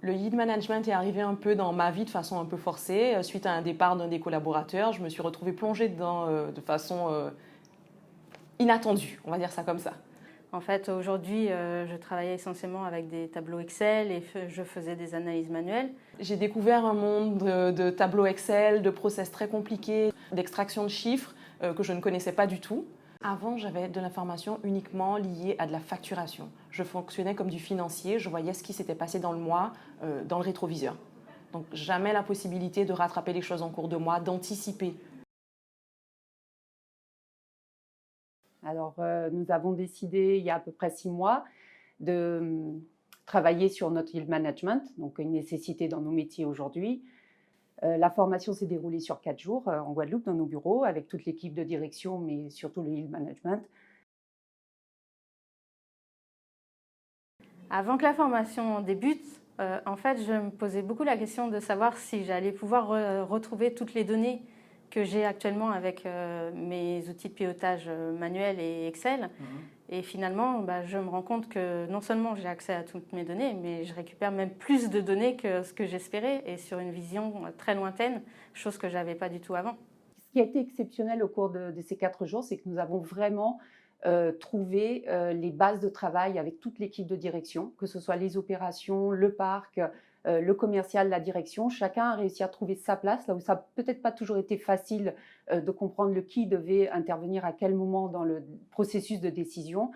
Le yield management est arrivé un peu dans ma vie de façon un peu forcée. Suite à un départ d'un des collaborateurs, je me suis retrouvée plongée dedans de façon inattendue, on va dire ça comme ça. En fait, aujourd'hui, je travaillais essentiellement avec des tableaux Excel et je faisais des analyses manuelles. J'ai découvert un monde de tableaux Excel, de process très compliqués, d'extraction de chiffres que je ne connaissais pas du tout. Avant, j'avais de l'information uniquement liée à de la facturation. Je fonctionnais comme du financier, je voyais ce qui s'était passé dans le mois dans le rétroviseur. Donc jamais la possibilité de rattraper les choses en cours de mois, d'anticiper. Alors, nous avons décidé il y a à peu près 6 mois de travailler sur notre yield management, donc une nécessité dans nos métiers aujourd'hui. La formation s'est déroulée sur 4 jours en Guadeloupe, dans nos bureaux, avec toute l'équipe de direction, mais surtout le yield management. Avant que la formation débute, en fait, je me posais beaucoup la question de savoir si j'allais pouvoir retrouver toutes les données que j'ai actuellement avec mes outils de pilotage manuel et Excel. Et finalement, je me rends compte que non seulement j'ai accès à toutes mes données, mais je récupère même plus de données que ce que j'espérais et sur une vision très lointaine, chose que je n'avais pas du tout avant. Ce qui a été exceptionnel au cours de ces 4 jours, c'est que nous avons vraiment trouvé les bases de travail avec toute l'équipe de direction, que ce soit les opérations, le parc, le commercial, la direction. Chacun a réussi à trouver sa place, là où ça n'a peut-être pas toujours été facile de comprendre le qui devait intervenir à quel moment dans le processus de décision.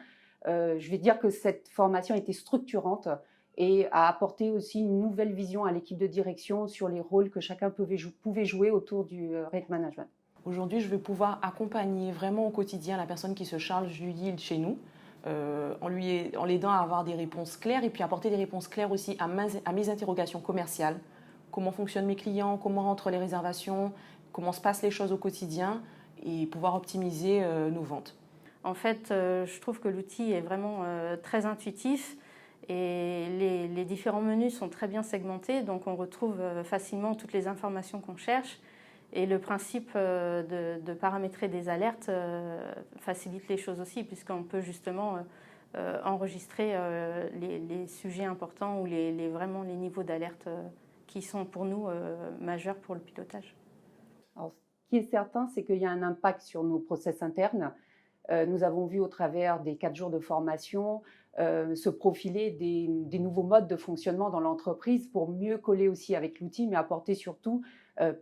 Je vais dire que cette formation a été structurante et a apporté aussi une nouvelle vision à l'équipe de direction sur les rôles que chacun pouvait jouer autour du rate management. Aujourd'hui, je vais pouvoir accompagner vraiment au quotidien la personne qui se charge du yield chez nous, en l'aidant à avoir des réponses claires et puis apporter des réponses claires aussi à mes interrogations commerciales. Comment fonctionnent mes clients, comment rentrent les réservations, comment se passent les choses au quotidien et pouvoir optimiser nos ventes. En fait, je trouve que l'outil est vraiment très intuitif et les différents menus sont très bien segmentés, donc on retrouve facilement toutes les informations qu'on cherche. Et le principe de paramétrer des alertes facilite les choses aussi, puisqu'on peut justement enregistrer les sujets importants ou vraiment les niveaux d'alerte qui sont pour nous majeurs pour le pilotage. Alors, ce qui est certain, c'est qu'il y a un impact sur nos process internes. Nous avons vu au travers des 4 jours de formation se profiler des nouveaux modes de fonctionnement dans l'entreprise pour mieux coller aussi avec l'outil, mais apporter surtout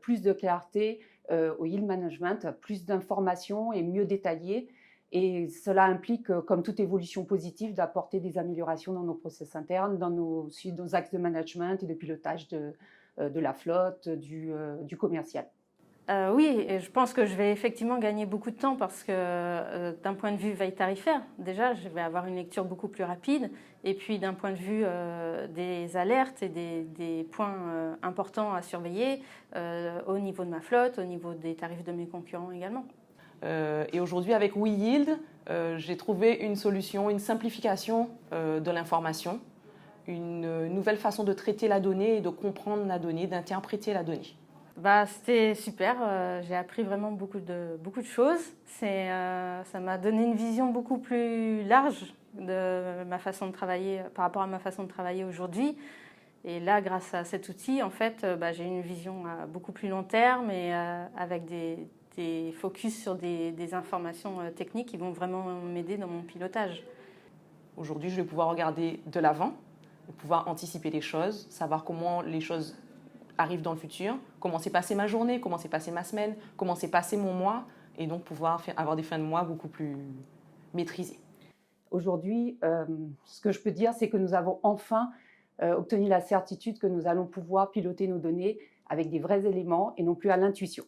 plus de clarté au yield management, plus d'informations et mieux détaillées. Et cela implique, comme toute évolution positive, d'apporter des améliorations dans nos process internes, dans nos axes de management et de pilotage de la flotte, du commercial. Oui, et je pense que je vais effectivement gagner beaucoup de temps parce que d'un point de vue veille tarifaire, déjà, je vais avoir une lecture beaucoup plus rapide. Et puis d'un point de vue des alertes et des points importants à surveiller au niveau de ma flotte, au niveau des tarifs de mes concurrents également. Et aujourd'hui, avec WeYield, j'ai trouvé une solution, une simplification de l'information, une nouvelle façon de traiter la donnée et de comprendre la donnée, d'interpréter la donnée. C'était super, j'ai appris vraiment beaucoup de choses. Ça m'a donné une vision beaucoup plus large de ma façon de travailler par rapport à ma façon de travailler aujourd'hui. Et là, grâce à cet outil, en fait, j'ai une vision à beaucoup plus long terme et avec des focus sur des informations techniques qui vont vraiment m'aider dans mon pilotage. Aujourd'hui, je vais pouvoir regarder de l'avant, pouvoir anticiper les choses, savoir comment les choses arrive dans le futur, comment s'est passée ma journée, comment s'est passée ma semaine, comment s'est passé mon mois, et donc pouvoir avoir des fins de mois beaucoup plus maîtrisées. Aujourd'hui, ce que je peux dire, c'est que nous avons enfin obtenu la certitude que nous allons pouvoir piloter nos données avec des vrais éléments et non plus à l'intuition.